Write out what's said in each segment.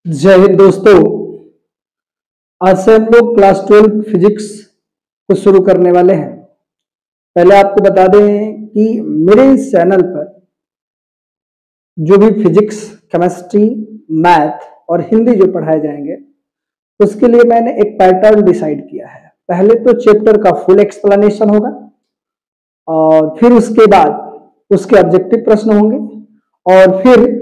जय हिंद दोस्तों। आज से हम लोग क्लास 12 फिजिक्स को शुरू करने वाले हैं। पहले आपको बता दें कि मेरे इस चैनल पर जो भी फिजिक्स, केमिस्ट्री, मैथ और हिंदी जो पढ़ाए जाएंगे उसके लिए मैंने एक पैटर्न डिसाइड किया है। पहले तो चैप्टर का फुल एक्सप्लेनेशन होगा और फिर उसके बाद उसके ऑब्जेक्टिव प्रश्न होंगे और फिर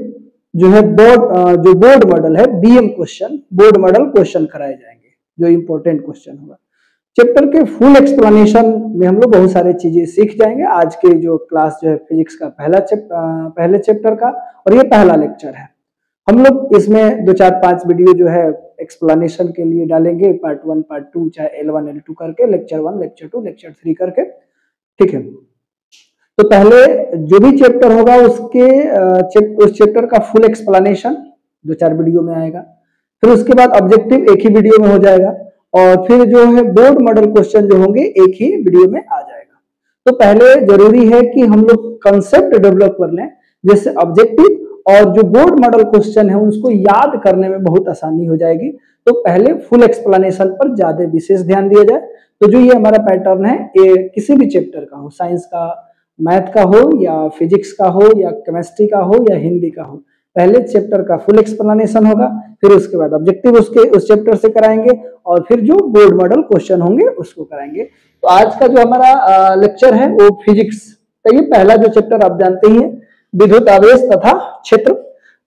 जो है बोर्ड मॉडल है BM question, board model question कराए जाएंगे जो इंपॉर्टेंट क्वेश्चन होगा। चैप्टर के फुल एक्सप्लेनेशन में हम लोग बहुत सारी चीजें सीख जाएंगे। आज के जो क्लास जो है फिजिक्स का पहले चैप्टर का और ये पहला लेक्चर है। हम लोग इसमें 2-4-5 वीडियो जो है एक्सप्लेनेशन के लिए डालेंगे, पार्ट 1 पार्ट 2 चाहे L1 L2 करके, लेक्चर 1 लेक्चर 2 लेक्चर 3 करके, ठीक है। तो पहले जो भी चैप्टर होगा उस चैप्टर का फुल एक्सप्लेनेशन 2-4 वीडियो में आएगा। फिर उसके बाद ऑब्जेक्टिव एक ही वीडियो में हो जाएगा और फिर जो है बोर्ड मॉडल क्वेश्चन जो होंगे एक ही वीडियो में आ जाएगा। तो पहले जरूरी है कि हम लोग कंसेप्ट डेवलप कर लें, जैसे ऑब्जेक्टिव और जो बोर्ड मॉडल क्वेश्चन है उसको याद करने में बहुत आसानी हो जाएगी। तो पहले फुल एक्सप्लेनेशन पर ज्यादा विशेष ध्यान दिया जाए। तो जो ये हमारा पैटर्न है, ये किसी भी चैप्टर का हो, साइंस का, मैथ का हो या फिजिक्स का हो या केमिस्ट्री का हो या हिंदी का हो, पहले चैप्टर का फुल एक्सप्लेनेशन होगा, फिर उसके बाद ऑब्जेक्टिव उस चैप्टर से कराएंगे और फिर जो बोर्ड मॉडल क्वेश्चन होंगे उसको कराएंगे। तो आज का जो हमारा लेक्चर है वो फिजिक्स का ये पहला जो चैप्टर आप जानते ही हैं, विद्युत आवेश तथा क्षेत्र।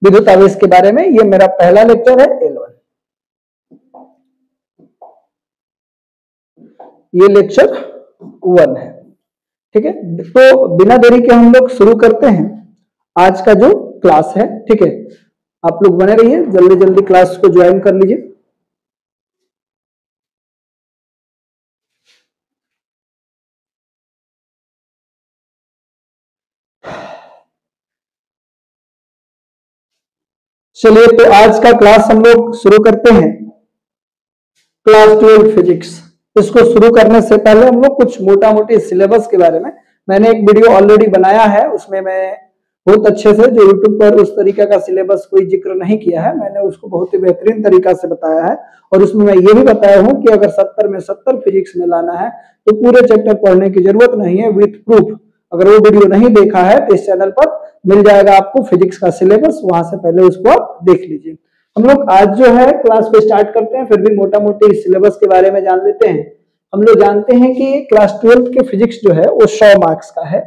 विद्युत आवेश के बारे में ये मेरा पहला लेक्चर है L1। ये लेक्चर 1 है, ठीक है। तो बिना देरी के हम लोग शुरू करते हैं आज का जो क्लास है, ठीक है। आप लोग बने रहिए, जल्दी जल्दी क्लास को ज्वाइन कर लीजिए। चलिए, तो आज का क्लास हम लोग शुरू करते हैं, क्लास 12 फिजिक्स। इसको शुरू करने से पहले हम लोग कुछ मोटा मोटी सिलेबस के बारे में, मैंने एक वीडियो ऑलरेडी बनाया है, उसमें मैं बहुत अच्छे से, जो यूट्यूब पर उस तरीके का सिलेबस कोई जिक्र नहीं किया है, मैंने उसको बहुत ही बेहतरीन तरीका से बताया है। और उसमें मैं ये भी बताया हूं कि अगर 70 में 70 फिजिक्स में लाना है तो पूरे चैप्टर पढ़ने की जरूरत नहीं है, विथ प्रूफ। अगर वो वीडियो नहीं देखा है तो इस चैनल पर मिल जाएगा आपको फिजिक्स का सिलेबस, वहां से पहले उसको आप देख लीजिए। हम लोग आज जो है क्लास को स्टार्ट करते हैं, फिर भी मोटा मोटी सिलेबस के बारे में जान लेते हैं। हम लोग जानते हैं कि क्लास 12 के फिजिक्स जो है वो 100 मार्क्स का है।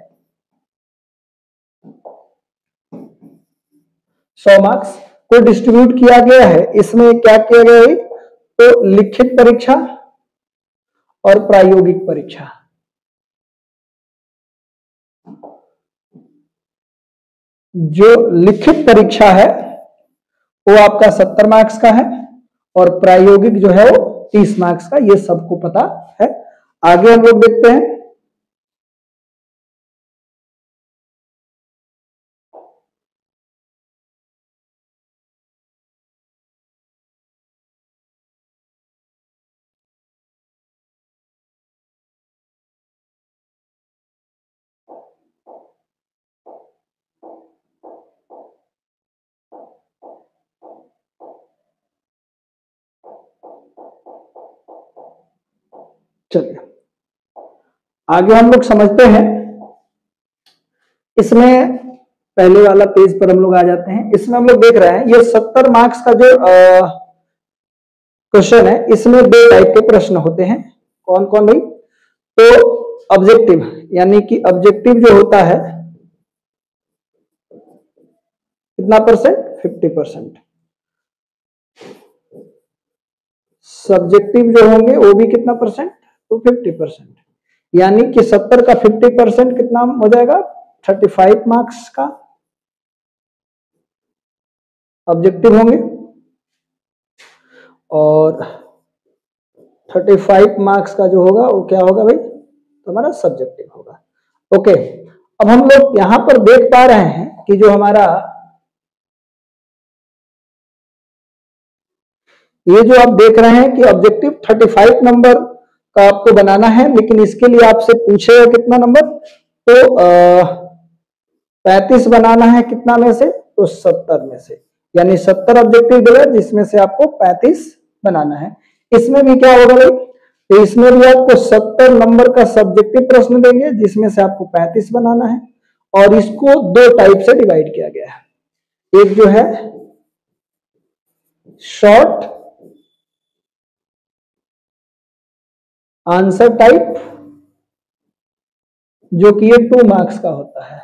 100 मार्क्स को डिस्ट्रीब्यूट किया गया है। इसमें क्या किया गया है, तो लिखित परीक्षा और प्रायोगिक परीक्षा। जो लिखित परीक्षा है वो आपका 70 मार्क्स का है और प्रायोगिक जो है वो 30 मार्क्स का, ये सबको पता है। आगे हम लोग देखते हैं, चलिए आगे हम लोग समझते हैं। इसमें पहले वाला पेज पर हम लोग आ जाते हैं। इसमें हम लोग देख रहे हैं ये 70 मार्क्स का जो क्वेश्चन है, इसमें 2 टाइप के प्रश्न होते हैं। कौन कौन भाई? तो ऑब्जेक्टिव, यानी कि ऑब्जेक्टिव जो होता है कितना परसेंट? 50%। सब्जेक्टिव जो होंगे वो भी कितना परसेंट? तो 50%। यानी कि 70 का 50% कितना हो जाएगा? 35 मार्क्स का ऑब्जेक्टिव होंगे और 35 मार्क्स का जो होगा वो क्या होगा भाई? तो हमारा सब्जेक्टिव होगा। ओके, अब हम लोग यहां पर देख पा रहे हैं कि जो हमारा ये जो आप देख रहे हैं कि ऑब्जेक्टिव 35 नंबर का आपको बनाना है, लेकिन इसके लिए आपसे पूछेगा कितना नंबर? तो 35 बनाना है कितना में से? तो 70 में से। यानी 70 ऑब्जेक्टिव देगा जिसमें से आपको 35 बनाना है। इसमें भी क्या होगा भाई, तो इसमें भी आपको 70 नंबर का सब्जेक्टिव प्रश्न देंगे जिसमें से आपको 35 बनाना है, और इसको दो टाइप से डिवाइड किया गया है। एक जो है शॉर्ट आंसर टाइप, जो कि ये 2 मार्क्स का होता है,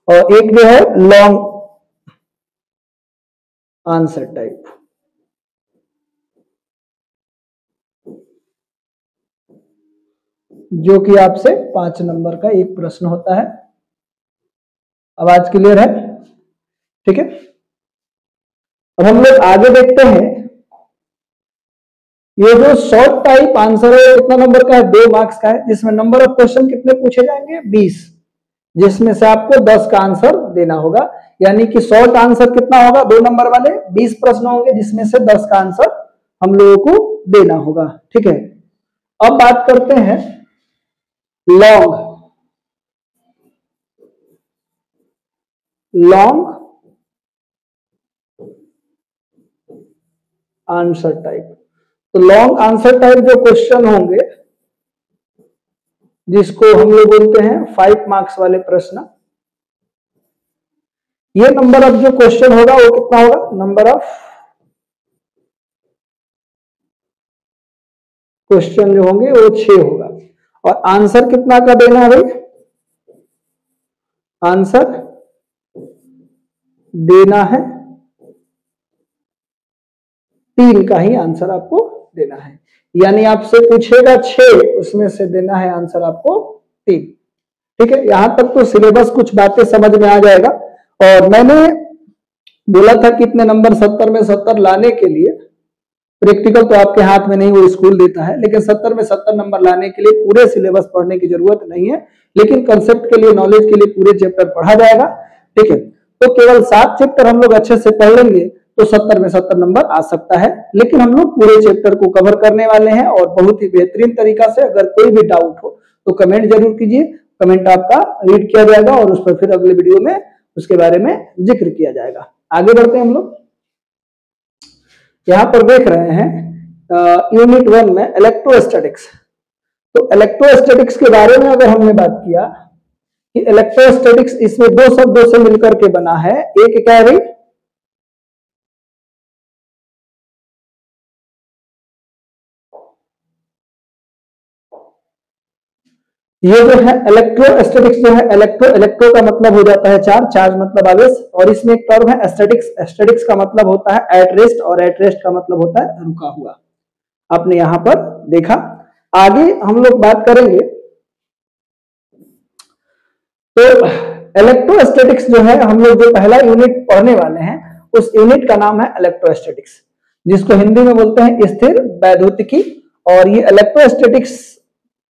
और एक जो है लॉन्ग आंसर टाइप, जो कि आपसे 5 नंबर का एक प्रश्न होता है। आवाज क्लियर है? ठीक है, अब हम लोग आगे देखते हैं। ये जो शॉर्ट टाइप आंसर है कितना नंबर का है, 2 मार्क्स का है, जिसमें नंबर ऑफ क्वेश्चन कितने पूछे जाएंगे, 20, जिसमें से आपको 10 का आंसर देना होगा। यानी कि शॉर्ट आंसर कितना होगा, 2 नंबर वाले 20 प्रश्न होंगे जिसमें से 10 का आंसर हम लोगों को देना होगा। ठीक है, अब बात करते हैं लॉन्ग आंसर टाइप। तो लॉन्ग आंसर टाइप जो क्वेश्चन होंगे, जिसको हम लोग बोलते हैं 5 मार्क्स वाले प्रश्न, ये नंबर ऑफ जो क्वेश्चन होगा वो कितना होगा, नंबर ऑफ क्वेश्चन जो होंगे वो 6 होगा। और आंसर कितना का देना है भाई, आंसर देना है 3 का ही आंसर आपको देना है। यानी आपसे पूछेगा 6, उसमें से देना है आंसर आपको 3। ठीक है, यहां तक तो सिलेबस कुछ बातें समझ में आ जाएगा। और मैंने बोला था कितने नंबर 70 में 70 लाने के लिए, प्रैक्टिकल तो आपके हाथ में नहीं, वो स्कूल देता है, लेकिन 70 में 70 नंबर लाने के लिए पूरे सिलेबस पढ़ने की जरूरत नहीं है, लेकिन कंसेप्ट के लिए, नॉलेज के लिए पूरे चैप्टर पढ़ा जाएगा। ठीक है, तो केवल 7 चैप्टर हम लोग अच्छे से पढ़ लेंगे तो 70 में 70 नंबर आ सकता है, लेकिन हम लोग पूरे चैप्टर को कवर करने वाले हैं और बहुत ही बेहतरीन तरीका से। अगर कोई भी डाउट हो तो कमेंट जरूर कीजिए, कमेंट आपका रीड किया जाएगा और उस पर फिर अगले वीडियो में उसके बारे में जिक्र किया जाएगा। आगे बढ़ते हैं हम लोग। यहां पर देख रहे हैं यूनिट 1 में इलेक्ट्रोस्टैटिक्स। तो इलेक्ट्रोस्टैटिक्स के बारे में अगर हमने बात किया कि इलेक्ट्रोस्टैटिक्स, इसमें 2 शब्दों से मिलकर के बना है। एक क्या है भाई, ये जो है इलेक्ट्रोस्टैटिक्स जो है, इलेक्ट्रो का मतलब हो जाता है चार्ज मतलब आवेश, और इसमें एक टर्म है एस्थेटिक्स का मतलब होता है एट रेस्ट, और एट रेस्ट का मतलब होता है रुका हुआ। आपने यहां पर देखा। आगे हम लोग बात करेंगे तो इलेक्ट्रोस्टैटिक्स जो है, हम लोग जो पहला यूनिट पढ़ने वाले हैं उस यूनिट का नाम है इलेक्ट्रोस्टैटिक्स, जिसको हिंदी में बोलते हैं स्थिर वैद्युतिकी। और ये इलेक्ट्रोस्टैटिक्स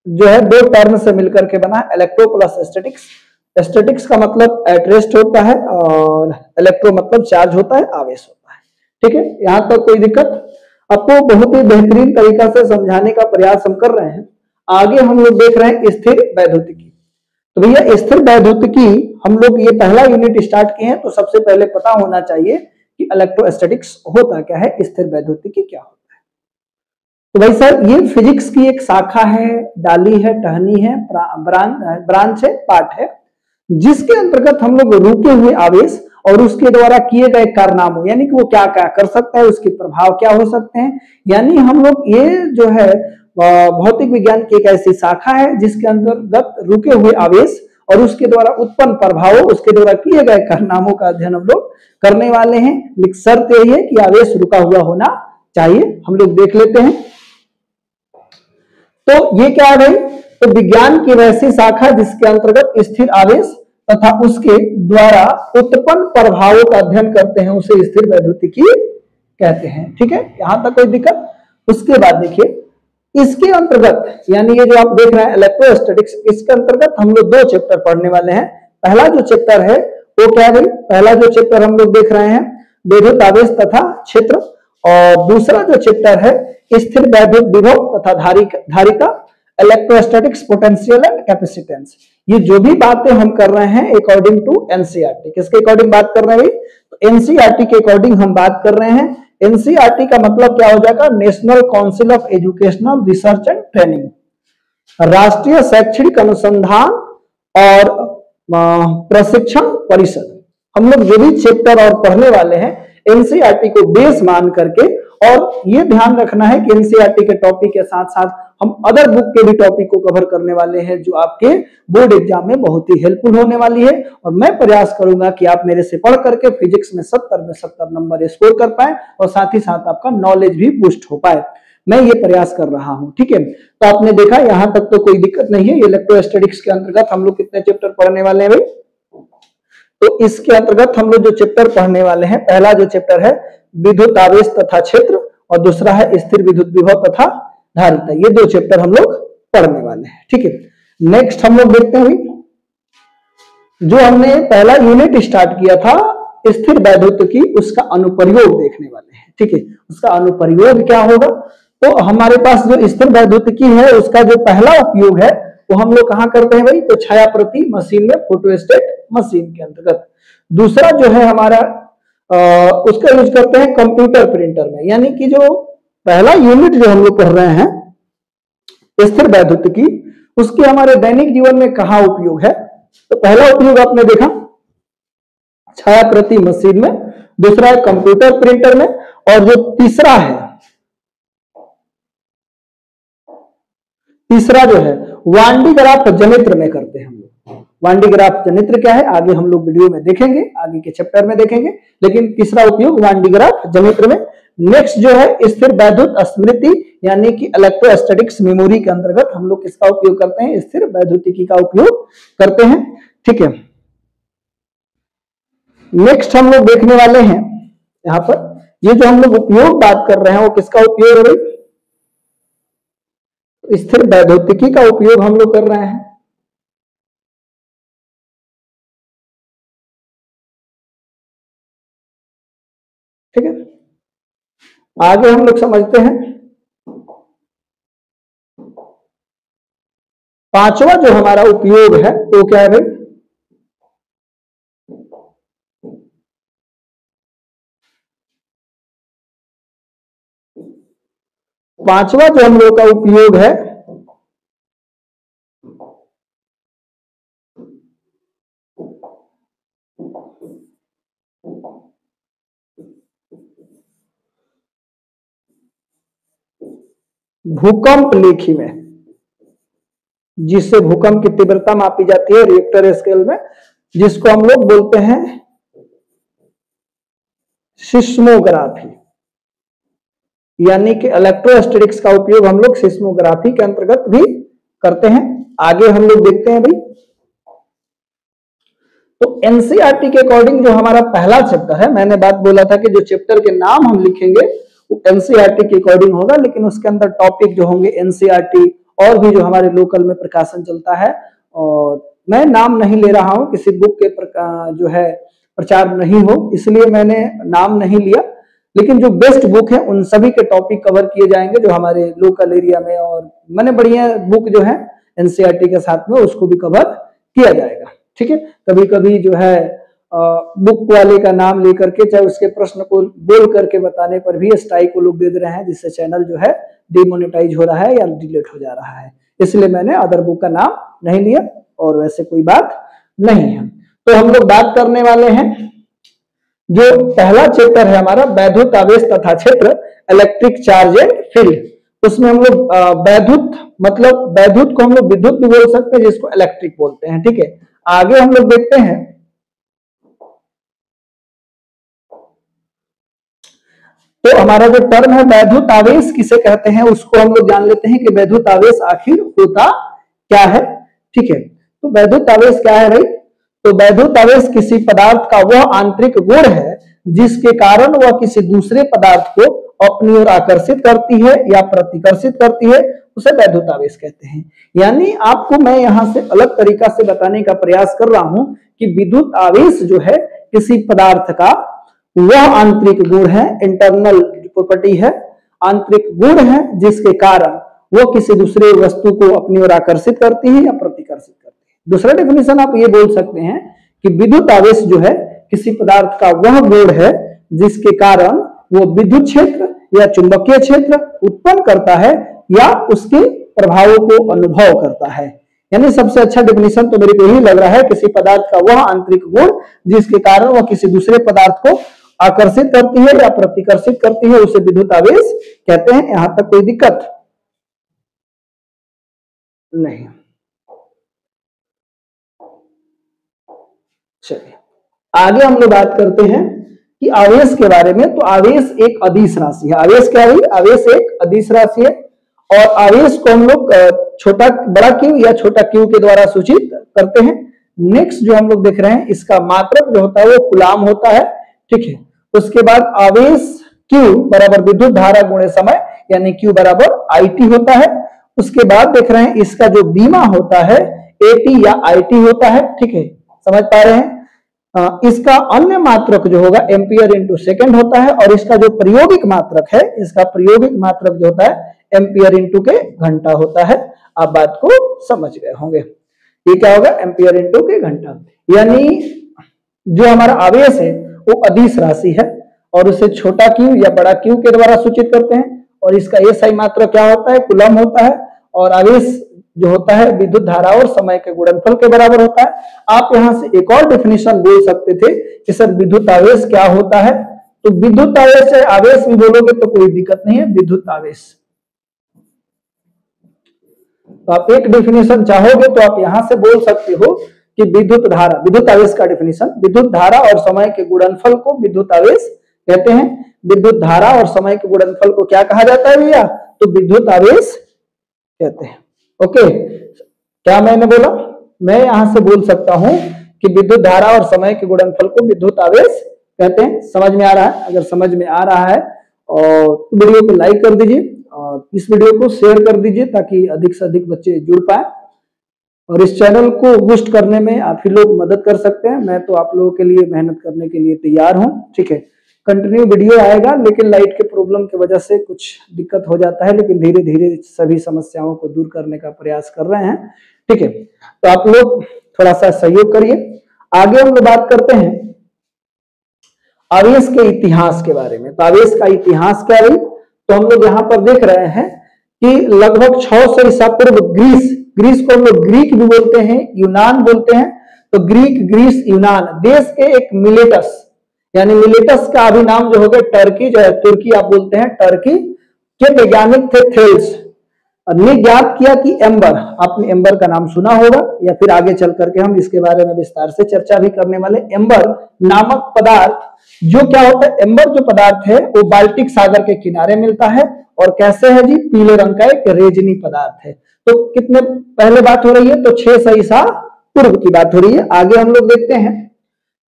जो है 2 टर्म से मिलकर के बना है, इलेक्ट्रो प्लस स्टैटिक्स। स्टैटिक्स का मतलब एट रेस्ट होता है और इलेक्ट्रो मतलब चार्ज होता है, आवेश होता है। ठीक है, यहां तक कोई दिक्कत? आपको बहुत ही बेहतरीन तरीका से समझाने का प्रयास हम कर रहे हैं। आगे हम लोग देख रहे हैं स्थिर वैद्युतिकी। तो भैया स्थिर वैद्युतिकी हम लोग ये पहला यूनिट स्टार्ट किए हैं, तो सबसे पहले पता होना चाहिए कि इलेक्ट्रोस्टैटिक्स होता क्या है, स्थिर वैद्युतिकी क्या होता है। तो भाई सर, ये फिजिक्स की एक शाखा है, डाली है, टहनी है, ब्रांच है, पार्ट है, जिसके अंतर्गत हम लोग रुके हुए आवेश और उसके द्वारा किए गए कारनामों, यानी कि वो क्या क्या कर सकता है, उसके प्रभाव क्या हो सकते हैं, यानी हम लोग ये जो है भौतिक विज्ञान की एक ऐसी शाखा है जिसके अंतर्गत रुके हुए आवेश और उसके द्वारा उत्पन्न प्रभावों, उसके द्वारा किए गए कारनामों का अध्ययन हम लोग करने वाले हैं। लेकिन शर्त यही है कि आवेश रुका हुआ होना चाहिए। हम लोग देख लेते हैं। तो ये क्या है भाई, तो विज्ञान की वैसी शाखा जिसके अंतर्गत स्थिर आवेश तथा उसके द्वारा उत्पन्न प्रभावों का अध्ययन करते हैं, उसे स्थिर वैद्युतिकी कहते हैं। ठीक है, यहां तक कोई दिक्कत? उसके बाद देखिए, इसके अंतर्गत, यानी ये जो आप देख रहे हैं इलेक्ट्रोस्टैटिक्स, इसके अंतर्गत हम लोग 2 चैप्टर पढ़ने वाले हैं। पहला जो चैप्टर है वो क्या है भाई, पहला जो चैप्टर हम लोग देख रहे हैं विद्युत आवेश तथा क्षेत्र, और दूसरा जो चैप्टर है स्थिर वैद्युत विभव तथा धारिता, इलेक्ट्रोस्टैटिक्स पोटेंशियल एंड कैपेसिटेंस। ये जो भी बातें हम कर रहे हैं अकॉर्डिंग टू एनसीईआरटी, किसके अकॉर्डिंग बात कर रहे हैं भाई? तो एनसीईआरटी के अकॉर्डिंग हम बात कर रहे हैं। एनसीईआरटी का मतलब क्या हो जाएगा? National council of educational research and training, राष्ट्रीय शैक्षणिक अनुसंधान और प्रशिक्षण परिषद। हम लोग जो भी चैप्टर और पढ़ने वाले हैं एनसीईआरटी को बेस मान करके, और ये ध्यान रखना है कि एनसीईआरटी के टॉपिक के साथ साथ हम अदर बुक के भी टॉपिक को कवर करने वाले हैं, जो आपके बोर्ड एग्जाम में बहुत ही हेल्पफुल होने वाली है। और मैं प्रयास करूंगा कि आप मेरे से पढ़ करके फिजिक्स में 70 नंबर स्कोर कर पाए और साथ ही साथ आपका नॉलेज भी बूस्ट हो पाए। मैं ये प्रयास कर रहा हूं, ठीक है। तो आपने देखा यहां तक तो कोई दिक्कत नहीं है। इलेक्ट्रोस्टैटिक्स के अंतर्गत हम लोग कितने चैप्टर पढ़ने वाले हैं भाई? तो इसके अंतर्गत हम लोग जो चैप्टर पढ़ने वाले हैं, पहला जो चैप्टर है विद्युत आवेश तथा क्षेत्र, और दूसरा है स्थिर विद्युत विभव तथा धारिता। ये दो चैप्टर हम लोग पढ़ने वाले हैं, ठीक है। नेक्स्ट हम लोग देखते हैं जो हमने पहला यूनिट स्टार्ट किया था स्थिर वैद्युत की, उसका अनुप्रयोग देखने वाले हैं, ठीक है। उसका अनुप्रयोग क्या होगा? तो हमारे पास जो स्थिर वैद्युत की है उसका जो पहला उपयोग है वो हम लोग कहां करते हैं भाई? तो छाया प्रति मशीन में, फोटोस्टेट मशीन के अंतर्गत। दूसरा जो है हमारा उसका यूज करते हैं कंप्यूटर प्रिंटर में। यानी कि जो पहला यूनिट जो हम लोग पढ़ रहे हैं स्थिर वैद्युत की, उसके हमारे दैनिक जीवन में कहां उपयोग है? तो पहला उपयोग आपने देखा छाया प्रति मशीन में, दूसरा है कंप्यूटर प्रिंटर में, और जो तीसरा जो है वांडी ग्राफ जनित्र में करते हैं हम लोग। वांडी ग्राफ जनित्र क्या है आगे हम लोग वीडियो में देखेंगे, आगे के चैप्टर में देखेंगे, लेकिन तीसरा उपयोग वांडी ग्राफ जनित्र में। नेक्स्ट जो है स्थिर वैद्युत स्मृति, यानी कि इलेक्ट्रोस्टैटिक्स मेमोरी के अंतर्गत हम लोग किसका उपयोग करते हैं? स्थिर वैद्युतिकी का उपयोग करते हैं, ठीक है। नेक्स्ट हम लोग देखने वाले हैं यहाँ पर, ये जो हम लोग उपयोग बात कर रहे हैं वो किसका उपयोग है भाई? स्थिर वैद्युतिकी का उपयोग हम लोग कर रहे हैं, ठीक है। आगे हम लोग समझते हैं पांचवा जो हमारा उपयोग है वो क्या है भाई? पांचवा जो हम लोग का उपयोग है भूकंप लेखी में, जिससे भूकंप की तीव्रता मापी जाती है रिएक्टर स्केल में, जिसको हम लोग बोलते हैं सिस्मोग्राफी। यानी कि इलेक्ट्रोस्टैटिक्स का उपयोग हम लोग सिस्मोग्राफी के अंतर्गत भी करते हैं। आगे हम लोग देखते हैं भाई, तो एनसीईआरटी के अकॉर्डिंग जो हमारा पहला चैप्टर है, मैंने बात बोला था कि जो चैप्टर के नाम हम लिखेंगे वो एनसीईआरटी के अकॉर्डिंग होगा, लेकिन उसके अंदर टॉपिक जो होंगे एनसीईआरटी और भी जो हमारे लोकल में प्रकाशन चलता है। और मैं नाम नहीं ले रहा हूं, किसी बुक के जो है प्रचार नहीं हो, इसलिए मैंने नाम नहीं लिया, लेकिन जो बेस्ट बुक है उन सभी के टॉपिक कवर किए जाएंगे जो हमारे लोकल एरिया में, और मैंने बढ़िया बुक जो है एनसीईआरटी के साथ में उसको भी कवर किया जाएगा, ठीक है। कभी कभी जो है बुक वाले का नाम लेकर के, चाहे उसके प्रश्न को बोल करके बताने पर भी स्ट्राइक को लोग दे रहे हैं, जिससे चैनल जो है डिमोनेटाइज हो रहा है या डिलीट हो जा रहा है। इसलिए मैंने अदर बुक का नाम नहीं लिया, और वैसे कोई बात नहीं है। तो हम लोग बात करने वाले हैं जो पहला चैप्टर है हमारा वैद्युत आवेश तथा क्षेत्र, इलेक्ट्रिक चार्ज एंड फील्ड। उसमें हम लोग वैद्युत, मतलब वैद्युत को हम लोग विद्युत भी बोल सकते हैं, जिसको इलेक्ट्रिक बोलते हैं, ठीक है। आगे हम लोग देखते हैं तो हमारा जो टर्म है वैद्युत आवेश किसे कहते हैं, उसको हम लोग जान लेते हैं कि वैद्युत आवेश आखिर होता क्या है, ठीक है। तो वैद्युत आवेश क्या है भाई? तो वैद्युत आवेश किसी पदार्थ का वह आंतरिक गुण है जिसके कारण वह किसी दूसरे पदार्थ को अपनी ओर आकर्षित करती है या प्रतिकर्षित करती है, उसे वैद्युत आवेश कहते हैं। यानी आपको मैं यहां से अलग तरीका से बताने का प्रयास कर रहा हूं कि विद्युत आवेश जो है किसी पदार्थ का वह आंतरिक गुण है, इंटरनल प्रॉपर्टी है, आंतरिक गुण है जिसके कारण वो किसी दूसरे वस्तु को अपनी ओर आकर्षित करती है या प्रतिकर्षित करती है। दूसरा डेफिनेशन आप ये बोल सकते हैं कि विद्युत आवेश जो है किसी पदार्थ का वह गुण है जिसके कारण वो विद्युत क्षेत्र या चुंबकीय क्षेत्र उत्पन्न करता है या उसके प्रभावों को अनुभव करता है। यानी सबसे अच्छा डेफिनेशन तो मेरे को यही लग रहा है, किसी पदार्थ का वह आंतरिक गुण जिसके कारण वह किसी दूसरे पदार्थ को आकर्षित करती है या प्रतिकर्षित करती है, उसे विद्युत आवेश कहते हैं। यहां तक कोई दिक्कत नहीं। चलिए आगे हम लोग बात करते हैं कि आवेश के बारे में। तो आवेश एक अदिश राशि है। आवेश क्या है? आवेश एक अदिश राशि है और आवेश को हम लोग छोटा बड़ा क्यू या छोटा क्यू के द्वारा सूचित करते हैं। नेक्स्ट जो हम लोग देख रहे हैं, इसका मात्रक जो होता है वो कूलाम होता है, ठीक है। उसके बाद आवेश क्यू बराबर विद्युत धारा गुणे समय, यानी क्यू बराबर IT होता है। उसके बाद देख रहे हैं इसका जो बीमा होता है AT या IT होता है, ठीक है, समझ पा रहे हैं। इसका अन्य मात्रक जो होगा एम्पियर इंटू सेकेंड होता है और इसका जो प्रायोगिक मात्रक है, इसका प्रायोगिक मात्रक जो होता है एम्पियर इंटू के घंटा होता है। आप बात को समझ गए होंगे। ये क्या होगा? एम्पियर इंटू के घंटा। यानी जो हमारा आवेश है वो अदिश राशि है और उसे छोटा क्यू या बड़ा क्यू के द्वारा सूचित करते हैं और इसका SI मात्रक क्या होता है? कूलम होता है। और आवेश जो होता है विद्युत धारा और समय के गुणनफल के बराबर होता है। आप यहां से एक और डेफिनेशन बोल सकते थे कि सर विद्युत आवेश क्या होता है? तो विद्युत आवेश है, आवेश भी बोलोगे तो कोई दिक्कत नहीं है, विद्युत आवेश। तो आप एक डेफिनेशन चाहोगे तो आप यहां से बोल सकते हो कि विद्युत धारा, विद्युत आवेश का डेफिनेशन, विद्युत धारा और समय के गुणनफल को विद्युत आवेश कहते हैं। विद्युत धारा और समय के गुणनफल को क्या कहा जाता है भैया? तो विद्युत आवेश कहते हैं। ओके, क्या मैंने बोला? मैं यहां से बोल सकता हूं कि विद्युत धारा और समय के गुणनफल को विद्युत आवेश कहते हैं। समझ में आ रहा है? अगर समझ में आ रहा है और वीडियो को लाइक कर दीजिए और इस वीडियो को शेयर कर दीजिए ताकि अधिक से अधिक बच्चे जुड़ पाए। और इस चैनल को बूस्ट करने में आप ही लोग मदद कर सकते हैं। मैं तो आप लोगों के लिए मेहनत करने के लिए तैयार हूं, ठीक है। कंटिन्यू वीडियो आएगा, लेकिन लाइट के प्रॉब्लम की वजह से कुछ दिक्कत हो जाता है, लेकिन धीरे धीरे सभी समस्याओं को दूर करने का प्रयास कर रहे हैं, ठीक है। तो आप लोग थोड़ा सा सहयोग करिए। आगे हम लोग बात करते हैं आवेश के इतिहास के बारे में। तो आवेश का इतिहास क्या है? तो हम लोग यहाँ पर देख रहे हैं कि लगभग 600 ईसा पूर्व ग्रीस को हम लोग ग्रीक भी बोलते हैं, यूनान बोलते हैं। तो ग्रीक, ग्रीस, यूनान देश के एक मिलेटस, यानी मिलेटस का अभी नाम जो हो गया टर्की, जो है तुर्की आप बोलते हैं, टर्की के वैज्ञानिक थे थेल्स। ने ज्ञात किया कि एम्बर, आपने एम्बर का नाम सुना होगा या फिर आगे चल करके हम इसके बारे में विस्तार से चर्चा भी करने वाले। एम्बर नामक पदार्थ जो क्या होता है? एम्बर जो पदार्थ है वो बाल्टिक सागर के किनारे मिलता है और कैसे है जी? पीले रंग का एक रेजनी पदार्थ है। तो कितने पहले बात हो रही है? तो 600 ईसा पूर्व की बात हो रही है। आगे हम लोग देखते हैं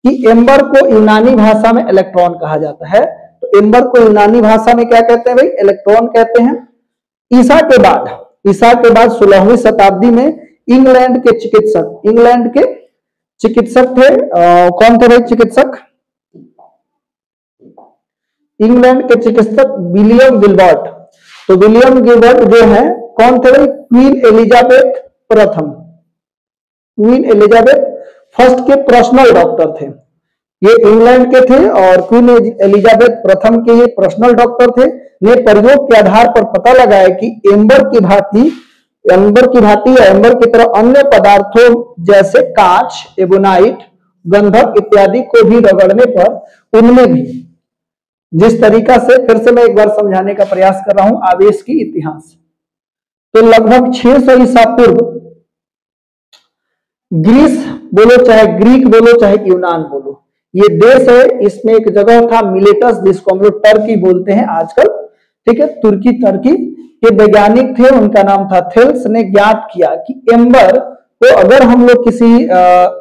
कि एम्बर को यूनानी भाषा में इलेक्ट्रॉन कहा जाता है। तो एम्बर को यूनानी भाषा में क्या कहते हैं भाई? इलेक्ट्रॉन कहते हैं। ईसा के बाद 16वीं शताब्दी में इंग्लैंड के चिकित्सक थे। कौन थे भाई चिकित्सक? इंग्लैंड के चिकित्सक विलियम गिलबर्ट। तो विलियम गिलबर्ट जो है कौन थे भाई? क्वीन एलिजाबेथ फर्स्ट के पर्सनल डॉक्टर थे। ये इंग्लैंड के थे और क्वीन एलिजाबेथ प्रथम के ये पर्सनल डॉक्टर थे। ने प्रयोग के आधार पर पता लगाया कि एम्बर की भांति या एम्बर की तरह अन्य पदार्थों जैसे कांच, एबोनाइट, गंधक इत्यादि को भी रगड़ने पर उनमें भी, जिस तरीका से, फिर से मैं एक बार समझाने का प्रयास कर रहा हूं आवेश की इतिहास। तो लगभग 600 ईसा पूर्व ग्रीस बोलो चाहे ग्रीक बोलो चाहे यूनान बोलो, ये देश है, इसमें एक जगह था मिलेटस जिसको हम लोग टर्की बोलते हैं आजकल, ठीक है, टर्की के वैज्ञानिक थे, उनका नाम था थेल्स। ने ज्ञात किया कि एम्बर को अगर हम लोग किसी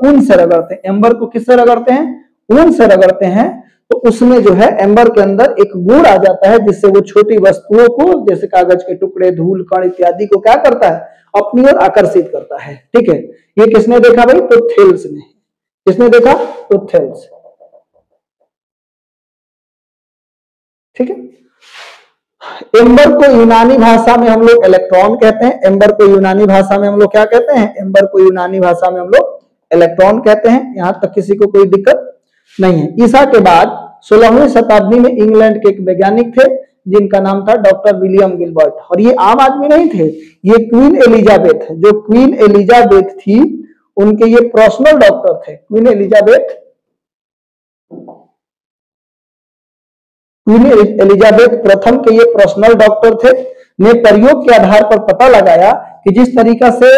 ऊन से रगड़ते हैं, एम्बर को किससे रगड़ते हैं? ऊन से रगड़ते हैं, तो उसमें जो है एम्बर के अंदर एक गुण आ जाता है जिससे वो छोटी वस्तुओं को, जैसे कागज के टुकड़े, धूल कण इत्यादि को क्या करता है? अपनी ओर आकर्षित करता है, ठीक है। ये किसने देखा भाई? तो थेल्स ने। किसने देखा? तो थेल्स, ठीक है। एम्बर को यूनानी भाषा में हम लोग इलेक्ट्रॉन कहते हैं। एम्बर को यूनानी भाषा में हम लोग क्या कहते हैं? एम्बर को यूनानी भाषा में हम लोग इलेक्ट्रॉन कहते हैं। यहां तक किसी को कोई दिक्कत नहीं है। ईसा के बाद 16वीं शताब्दी में इंग्लैंड के एक वैज्ञानिक थे जिनका नाम था डॉक्टर विलियम गिलबर्ट। और ये आम आदमी नहीं थे, ये क्वीन एलिजाबेथ, जो क्वीन एलिजाबेथ थी उनके ये पर्सनल डॉक्टर थे। क्वीन एलिजाबेथ प्रथम के ये पर्सनल डॉक्टर थे। ने प्रयोग के आधार पर पता लगाया कि जिस तरीका से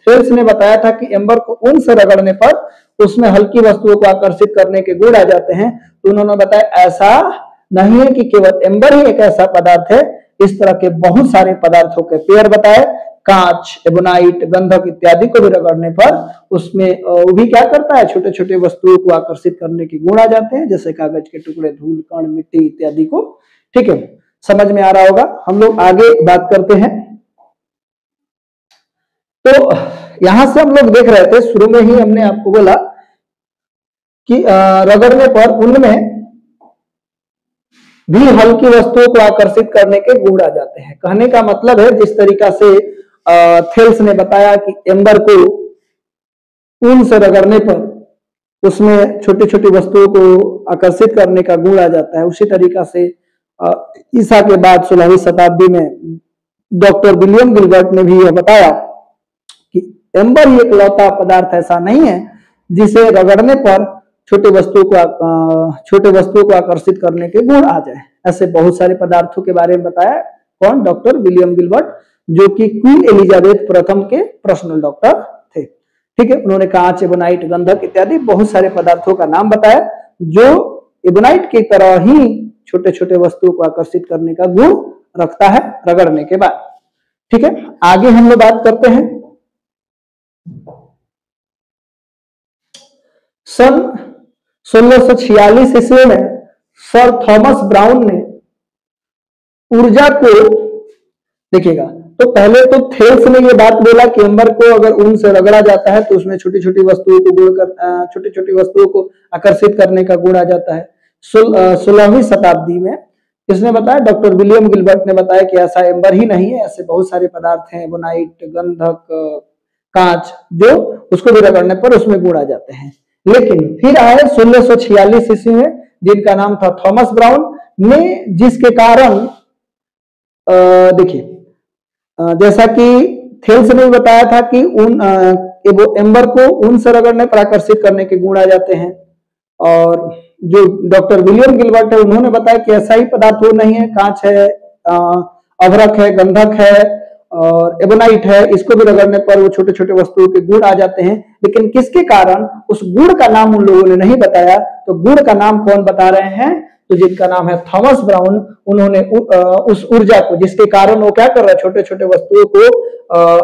थेल्स ने बताया था कि एम्बर को ऊन से रगड़ने पर उसमें हल्की वस्तुओं को आकर्षित करने के गुण आ जाते हैं, तो उन्होंने बताया ऐसा नहीं है कि केवल एम्बर ही एक ऐसा पदार्थ है, इस तरह के बहुत सारे पदार्थों के पेयर बताए। कांच, एबोनाइट, गंधक इत्यादि को भी रगड़ने पर उसमें वो भी क्या करता है, छोटे छोटे वस्तुओं को आकर्षित करने के गुण आ जाते हैं, जैसे कागज के टुकड़े, धूल कण, मिट्टी इत्यादि को। ठीक है, समझ में आ रहा होगा। हम लोग आगे बात करते हैं। तो यहां से हम लोग देख रहे थे, शुरू में ही हमने आपको बोला कि रगड़ने पर उनमें भी हल्की वस्तुओं को आकर्षित करने के गुण आ जाते हैं। कहने का मतलब है जिस तरीका से थेल्स ने बताया कि एम्बर को ऊन से रगड़ने पर उसमें छोटी छोटी वस्तुओं को आकर्षित करने का गुण आ जाता है, उसी तरीका से ईसा के बाद 16वीं शताब्दी में डॉक्टर विलियम गिलबर्ट ने भी यह बताया कि एम्बर ही एकलौता पदार्थ ऐसा नहीं है जिसे रगड़ने पर छोटे वस्तुओं को आकर्षित करने के गुण आ जाए। ऐसे बहुत सारे पदार्थों के बारे में बताया कौन? डॉक्टर विलियम गिलबर्ट, जो कि क्वीन एलिजाबेथ प्रथम के पर्सनल डॉक्टर थे। ठीक है, उन्होंने कांच, एबोनाइट, गंधक इत्यादि बहुत सारे पदार्थों का नाम बताया जो एबोनाइट की तरह ही छोटे छोटे वस्तुओं को आकर्षित करने का गुण रखता है रगड़ने के बाद। ठीक है, आगे हम लोग बात करते हैं। सन 1646 ईस्वी में सर थॉमस ब्राउन ने ऊर्जा को, देखिएगा, तो पहले तो थेल्स ने ये बात बोला कि एम्बर को अगर ऊन से रगड़ा जाता है तो उसमें छोटी छोटी वस्तुओं को आकर्षित करने का गुण आ जाता है। 16वीं शताब्दी में इसने बताया, डॉक्टर विलियम गिलबर्ट ने बताया कि ऐसा एम्बर ही नहीं है, ऐसे बहुत सारे पदार्थ हैं, एबोनाइट, गंधक, कांच, जो उसको भी रगड़ने पर उसमें गुण आ जाते हैं। लेकिन फिर आए 1646 ईस्वी में, जिनका नाम था थॉमस ब्राउन ने, जिसके कारण देखिए जैसा कि थेल्स ने बताया था कि एम्बर को ऊन से रगड़ने पर आकर्षित करने के गुण आ जाते हैं, और जो डॉक्टर विलियम गिलबर्ट है उन्होंने बताया कि ऐसा ही पदार्थ वो नहीं है, कांच है, अभ्रक है, गंधक है और एबोनाइट है, इसको भी रगड़ने पर वो छोटे छोटे वस्तुओं के गुण आ जाते हैं। लेकिन किसके कारण, उस गुण का नाम उन लोगों ने नहीं बताया। तो गुण का नाम कौन बता रहे हैं? तो जिनका नाम है थॉमस ब्राउन, उन्होंने उस ऊर्जा को जिसके कारण वो क्या कर रहा है, छोटे छोटे वस्तुओं को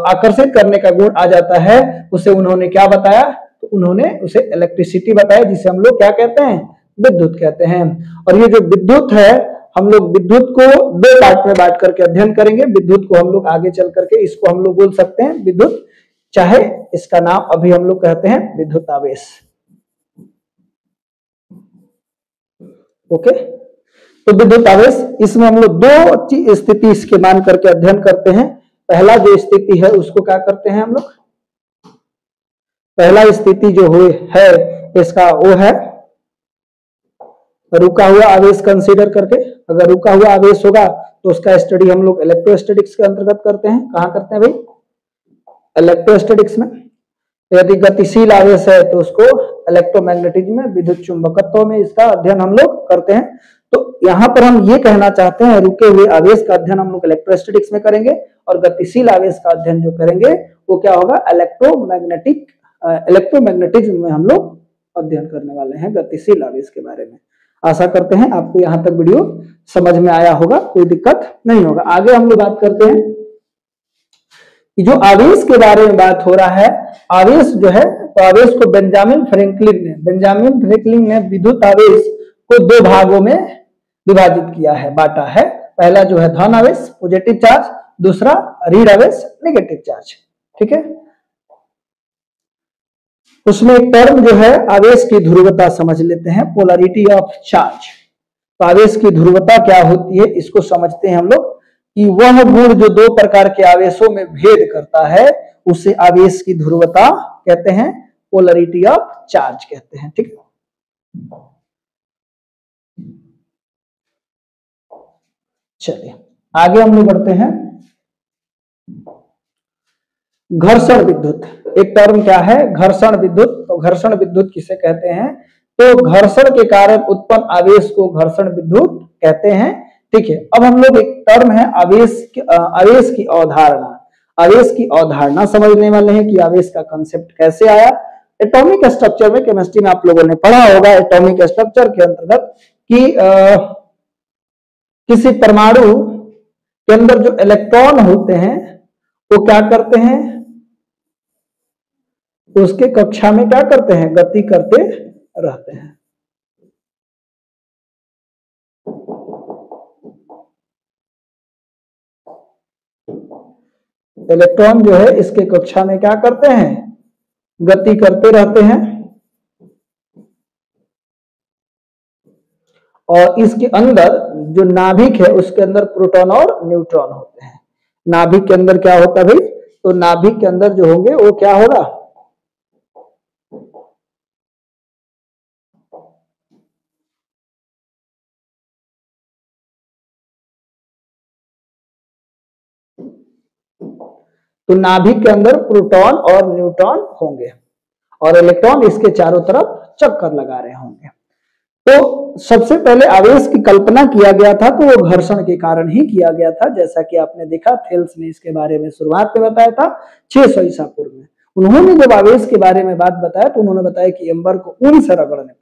आकर्षित करने का गुण आ जाता है, उसे उन्होंने क्या बताया? तो उन्होंने उसे इलेक्ट्रिसिटी बताया, जिसे हम लोग क्या कहते हैं? विद्युत कहते हैं। और ये जो विद्युत है, हम लोग विद्युत को दो पार्ट में बांट करके अध्ययन करेंगे। विद्युत को हम लोग आगे चल करके इसको हम लोग बोल सकते हैं विद्युत, चाहे इसका नाम अभी हम लोग कहते हैं विद्युत आवेश। ओके, तो विद्युत आवेश, इसमें हम लोग दो स्थिति इसके मान करके अध्ययन करते हैं। पहला जो स्थिति है उसको क्या करते हैं हम लोग? पहला स्थिति जो है इसका वो है रुका हुआ आवेश कंसीडर करके। अगर रुका हुआ आवेश होगा तो उसका स्टडी हम लोग इलेक्ट्रोस्टैटिक्स के अंतर्गत करते हैं। कहाँ करते हैं भाई? इलेक्ट्रोस्टैटिक्स में। यदि गतिशील आवेश है तो उसको इलेक्ट्रोमैग्नेटिज्म में, विद्युत चुंबकत्व में इसका अध्ययन हम लोग करते हैं। तो यहाँ पर हम ये कहना चाहते हैं, रुके हुए आवेश का अध्ययन हम लोग इलेक्ट्रोस्टैटिक्स में करेंगे, और गतिशील आवेश का अध्ययन जो करेंगे वो क्या होगा? इलेक्ट्रोमैग्नेटिज्म में हम लोग अध्ययन करने वाले हैं, गतिशील आवेश के बारे में। आशा करते हैं आपको यहाँ तक वीडियो समझ में आया होगा, कोई दिक्कत नहीं होगा। आगे हम लोग बात करते हैं कि जो आवेश के बारे में बात हो रहा है, आवेश जो है, तो आवेश को बेंजामिन फ्रैंकलिन ने विद्युत आवेश को दो भागों में विभाजित किया है, बांटा है। पहला जो है धन आवेश, पॉजिटिव चार्ज, दूसरा ऋण आवेश, नेगेटिव चार्ज। ठीक है, उसमें एक टर्म जो है आवेश की ध्रुवता समझ लेते हैं, पोलैरिटी ऑफ चार्ज। तो आवेश की ध्रुवता क्या होती है, इसको समझते हैं हम लोग कि वह गुण जो दो प्रकार के आवेशों में भेद करता है उसे आवेश की ध्रुवता कहते हैं, पोलरिटी ऑफ चार्ज कहते हैं। ठीक है, चलिए आगे हम लोग बढ़ते हैं। घर्षण विद्युत, एक टर्म क्या है, घर्षण विद्युत। तो घर्षण विद्युत किसे कहते हैं, तो घर्षण के कारण उत्पन्न आवेश को घर्षण विद्युत कहते हैं। ठीक है, अब हम लोग एक टर्म है आवेश की अवधारणा, आवेश की अवधारणा समझने वाले हैं कि आवेश का कंसेप्ट कैसे आया। एटॉमिक स्ट्रक्चर में केमिस्ट्री में आप लोगों ने पढ़ा होगा, एटॉमिक स्ट्रक्चर के अंतर्गत कि किसी परमाणु के अंदर जो इलेक्ट्रॉन होते हैं वो क्या करते हैं, उसके कक्षा में क्या करते हैं, गति करते रहते हैं। इलेक्ट्रॉन जो है इसके कक्षा में क्या करते हैं, गति करते रहते हैं। और इसके अंदर जो नाभिक है उसके अंदर प्रोटॉन और न्यूट्रॉन होते हैं। नाभिक के अंदर क्या होता है भाई, तो नाभिक के अंदर जो होंगे वो क्या होगा, तो नाभिक के अंदर प्रोटॉन और न्यूट्रॉन होंगे और इलेक्ट्रॉन इसके चारों तरफ चक्कर लगा रहे होंगे। तो सबसे पहले आवेश की कल्पना किया गया था तो वो घर्षण के कारण ही किया गया था, जैसा कि आपने देखा थेल्स ने इसके बारे में शुरुआत में बताया था 600 ईसा पूर्व में। उन्होंने जब आवेश के बारे में बात बताया तो उन्होंने बताया कि एम्बर को ऊन से रगड़ने पर,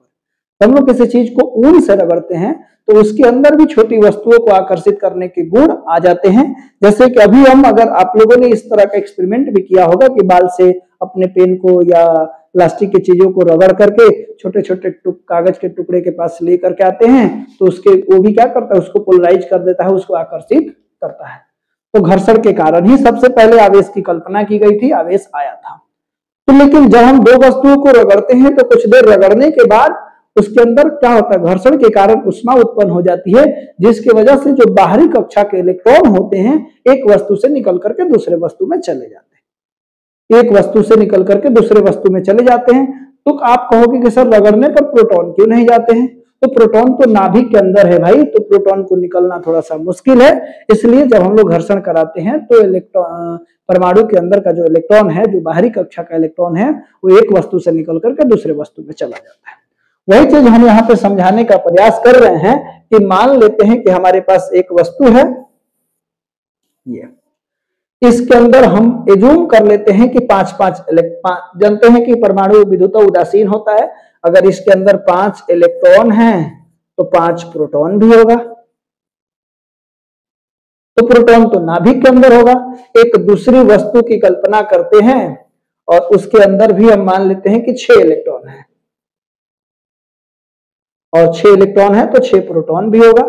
हम लोग किसी चीज को ऊन से रगड़ते हैं तो उसके अंदर भी छोटी वस्तुओं को आकर्षित करने के गुण आ जाते हैं। जैसे कि अभी हम, अगर आप लोगों ने इस तरह का एक्सपेरिमेंट भी किया होगा कि बाल से अपने पेन को या प्लास्टिक की चीजों को रगड़ करके छोटे छोटे कागज के टुकड़े के पास ले करके आते हैं तो उसके वो भी क्या करता है, उसको पोलराइज कर देता है, उसको आकर्षित करता है। तो घर्षण के कारण ही सबसे पहले आवेश की कल्पना की गई थी, आवेश आया था। तो लेकिन जब हम दो वस्तुओं को रगड़ते हैं तो कुछ देर रगड़ने के बाद उसके अंदर क्या होता है, घर्षण के कारण ऊष्मा उत्पन्न हो जाती है, जिसकी वजह से जो बाहरी कक्षा के इलेक्ट्रॉन होते हैं एक वस्तु से निकल करके दूसरे वस्तु में चले जाते हैं, एक वस्तु से निकल करके दूसरे वस्तु में चले जाते हैं। तो आप कहोगे कि सर रगड़ने पर प्रोटॉन क्यों नहीं जाते हैं, तो प्रोटॉन तो नाभिक के अंदर है भाई, तो प्रोटॉन को निकलना थोड़ा सा मुश्किल है। इसलिए जब हम लोग घर्षण कराते हैं तो इलेक्ट्रॉन, परमाणु के अंदर का जो इलेक्ट्रॉन है, जो बाहरी कक्षा का इलेक्ट्रॉन है, वो एक वस्तु से निकल करके दूसरे वस्तु में चला जाता है। वही चीज हम यहाँ पे समझाने का प्रयास कर रहे हैं कि मान लेते हैं कि हमारे पास एक वस्तु है, ये इसके अंदर हम एज्यूम कर लेते हैं कि पांच जानते हैं कि परमाणु विद्युत उदासीन होता है। अगर इसके अंदर 5 इलेक्ट्रॉन हैं तो 5 प्रोटॉन भी होगा, तो प्रोटॉन तो नाभिक के अंदर होगा। एक दूसरी वस्तु की कल्पना करते हैं और उसके अंदर भी हम मान लेते हैं कि 6 इलेक्ट्रॉन है और 6 इलेक्ट्रॉन है तो 6 प्रोटॉन भी होगा।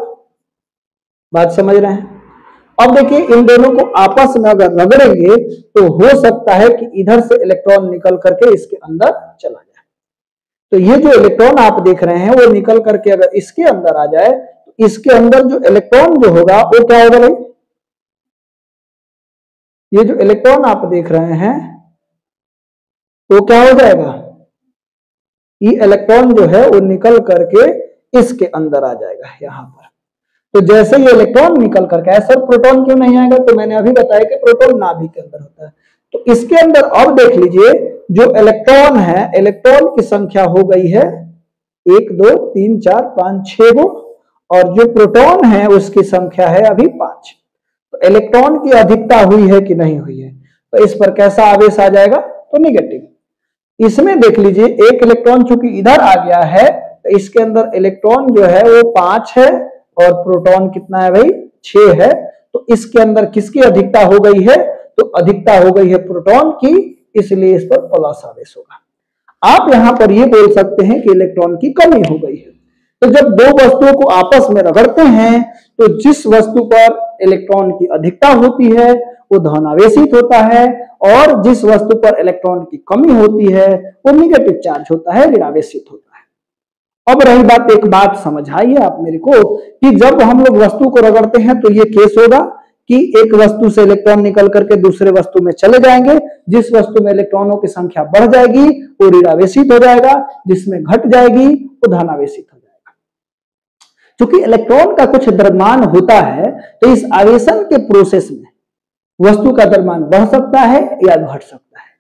बात समझ रहे हैं। अब देखिए इन दोनों को आपस में अगर रगड़ेंगे तो हो सकता है कि इधर से इलेक्ट्रॉन निकल करके इसके अंदर चला जाए। तो ये जो इलेक्ट्रॉन आप देख रहे हैं वो निकल करके अगर इसके अंदर आ जाए तो इसके अंदर जो इलेक्ट्रॉन जो होगा वो क्या होगा भाई, ये जो इलेक्ट्रॉन आप देख रहे हैं वो क्या हो जाएगा, ये इलेक्ट्रॉन जो है वो निकल करके इसके अंदर आ जाएगा यहां पर। तो जैसे ये इलेक्ट्रॉन निकल करके आए, सर प्रोटॉन क्यों नहीं आएगा, तो मैंने अभी बताया कि प्रोटॉन नाभिक के अंदर होता है। तो इसके अंदर अब देख लीजिए जो इलेक्ट्रॉन है, इलेक्ट्रॉन की संख्या हो गई है 1 2 3 4 5 6 गो, और जो प्रोटॉन है उसकी संख्या है अभी 5। तो इलेक्ट्रॉन की अधिकता हुई है कि नहीं हुई है, तो इस पर कैसा आवेश आ जाएगा, तो निगेटिव। इसमें देख लीजिए एक इलेक्ट्रॉन चूंकि इधर आ गया है तो इसके अंदर इलेक्ट्रॉन जो है वो 5 है और प्रोटॉन कितना है भाई, 6 है। तो इसके अंदर किसकी अधिकता हो गई है, तो अधिकता हो गई है प्रोटॉन की, इसलिए इस पर प्लस आवेश होगा। आप यहां पर ये बोल सकते हैं कि इलेक्ट्रॉन की कमी हो गई है। तो जब दो वस्तुओं को आपस में रगड़ते हैं तो जिस वस्तु पर इलेक्ट्रॉन की अधिकता होती है वो धनावेशित होता है, और जिस वस्तु पर इलेक्ट्रॉन की कमी होती है वो निगेटिव चार्ज होता है, ऋणावेशित होता है। अब रही बात, एक बात समझ आइए आप मेरे को कि जब हम लोग वस्तु को रगड़ते हैं तो ये केस होगा कि एक वस्तु से इलेक्ट्रॉन निकल करके दूसरे वस्तु में चले जाएंगे। जिस वस्तु में इलेक्ट्रॉनों की संख्या बढ़ जाएगी वो ऋणावेशित हो जाएगा, जिसमें घट जाएगी वो धनावेशित हो जाएगा। क्योंकि इलेक्ट्रॉन का कुछ द्रव्यमान होता है तो इस आवेशन के प्रोसेस में वस्तु का द्रव्यमान बढ़ सकता है या घट सकता है।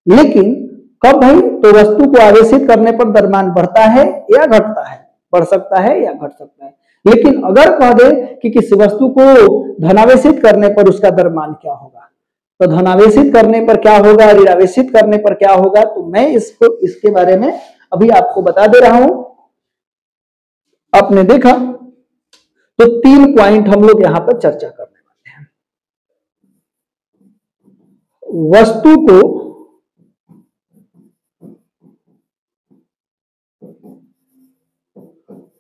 लेकिन कब भाई, तो वस्तु को आवेशित करने पर द्रव्यमान बढ़ता है या घटता है, बढ़ सकता है या घट सकता है। लेकिन अगर कह दे कि किसी वस्तु को धनावेशित करने पर उसका द्रव्यमान क्या होगा, तो धनावेशित करने पर क्या होगा, ऋणावेशित करने पर क्या होगा, तो मैं इसके बारे में अभी आपको बता दे रहा हूं। आपने देखा तो 3 पॉइंट हम लोग यहां पर चर्चा करने वाले हैं। वस्तु को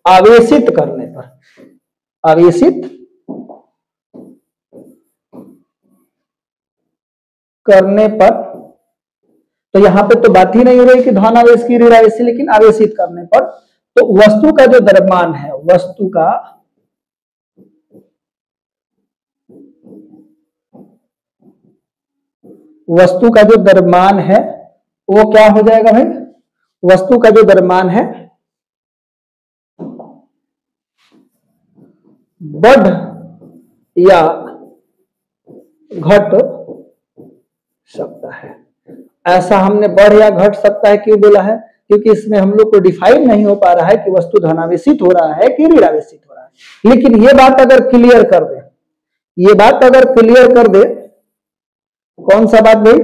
आवेशित करने पर, आवेशित करने पर, तो यहां पे तो बात ही नहीं हो रही कि धनावेश की ऋणावेश, लेकिन आवेशित करने पर तो वस्तु का जो द्रव्यमान है, वस्तु का जो द्रव्यमान है वो क्या हो जाएगा भाई, वस्तु का जो द्रव्यमान है बढ़ या घट सकता है। ऐसा हमने बढ़ या घट सकता है क्यों बोला है, क्योंकि इसमें हम लोग को डिफाइन नहीं हो पा रहा है कि वस्तु धनावेशित हो रहा है कि ऋणावेशित हो रहा है। लेकिन ये बात अगर क्लियर कर दे, ये बात अगर क्लियर कर दे, कौन सा बात भाई,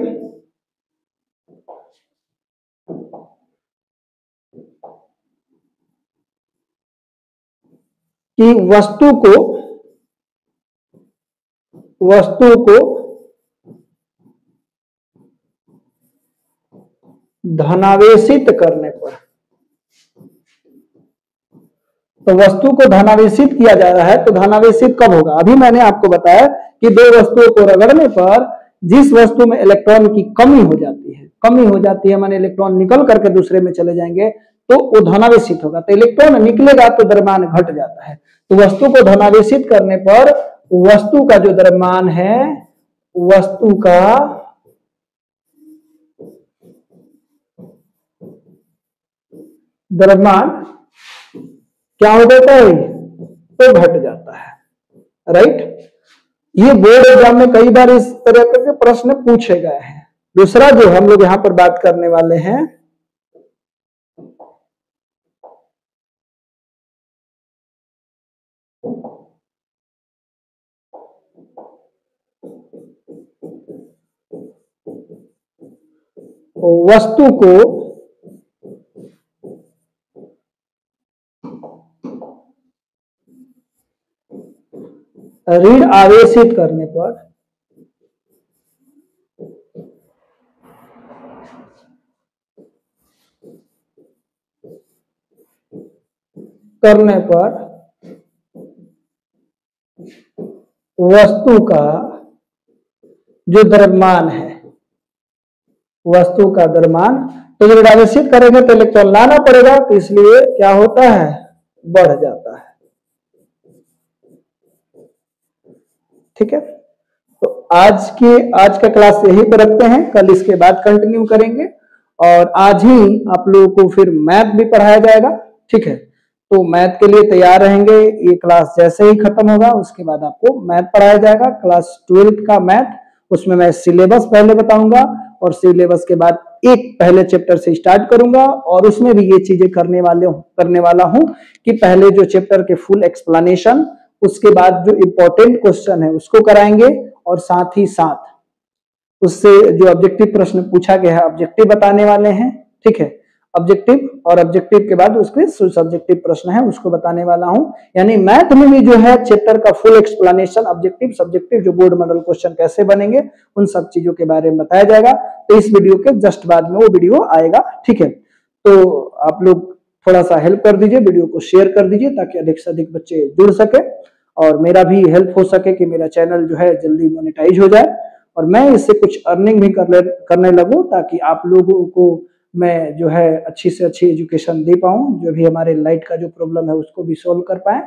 कि वस्तु को धनावेशित करने पर, तो वस्तु को धनावेशित किया जा रहा है, तो धनावेशित कब होगा। अभी मैंने आपको बताया कि दो वस्तुओं को रगड़ने पर जिस वस्तु में इलेक्ट्रॉन की कमी हो जाती है माने इलेक्ट्रॉन निकल करके दूसरे में चले जाएंगे तो वो धनावेशित होगा। तो इलेक्ट्रॉन निकलेगा तो द्रव्यमान घट जाता है। तो वस्तु को धनावेशित करने पर वस्तु का जो द्रव्यमान है, वस्तु का द्रव्यमान क्या हो जाता है, तो घट जाता है। राइट, ये बोर्ड एग्जाम में कई बार इस तरह के प्रश्न पूछे गए हैं। दूसरा जो हम लोग यहां पर बात करने वाले हैं, वस्तु को ऋण आवेशित करने पर वस्तु का जो द्रव्यमान है, वस्तु का द्रव्यमान, तो जब आवेशित करेंगे तो इलेक्ट्रॉन लाना पड़ेगा, तो इसलिए क्या होता है, बढ़ जाता है। ठीक है, तो आज का क्लास यही पर रखते हैं, कल इसके बाद कंटिन्यू करेंगे और आज ही आप लोगों को फिर मैथ भी पढ़ाया जाएगा। ठीक है, तो मैथ के लिए तैयार रहेंगे। ये क्लास जैसे ही खत्म होगा उसके बाद आपको मैथ पढ़ाया जाएगा, क्लास 12th का मैथ। उसमें मैं सिलेबस पहले बताऊंगा और सिलेबस के बाद एक पहले चैप्टर से स्टार्ट करूंगा और उसमें भी ये चीजें करने वाला हूं कि पहले जो चैप्टर के फुल एक्सप्लेनेशन, उसके बाद जो इंपॉर्टेंट क्वेश्चन है उसको कराएंगे और साथ ही साथ उससे जो ऑब्जेक्टिव प्रश्न पूछा गया है ऑब्जेक्टिव बताने वाले हैं। ठीक है, ऑब्जेक्टिव और ऑब्जेक्टिव के बाद उसके सब्जेक्टिव प्रश्न है उसको बताने वाला हूं। यानी मैथ में भी जो है चैप्टर का फुल एक्सप्लेनेशन, ऑब्जेक्टिव सब्जेक्टिव जो बोर्ड मॉडल क्वेश्चन कैसे बनेंगे उन सब चीजों के बारे में बताया जाएगा। तो इस वीडियो के जस्ट बाद में वो वीडियो आएगा। ठीक है, तो आप लोग थोड़ा सा हेल्प कर दीजिए, वीडियो को शेयर कर दीजिए ताकि अधिक से अधिक बच्चे जुड़ सके और मेरा भी हेल्प हो सके कि मेरा चैनल जो है जल्दी मोनेटाइज हो जाए और मैं इससे कुछ अर्निंग भी करने लगूं ताकि आप लोगों को मैं जो है अच्छी से अच्छी एजुकेशन दे पाऊँ, जो भी हमारे लाइट का जो प्रॉब्लम है उसको भी सॉल्व कर पाएँ।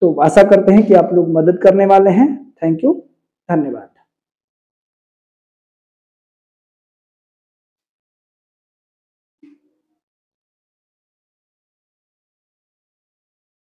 तो आशा करते हैं कि आप लोग मदद करने वाले हैं। थैंक यू, धन्यवाद।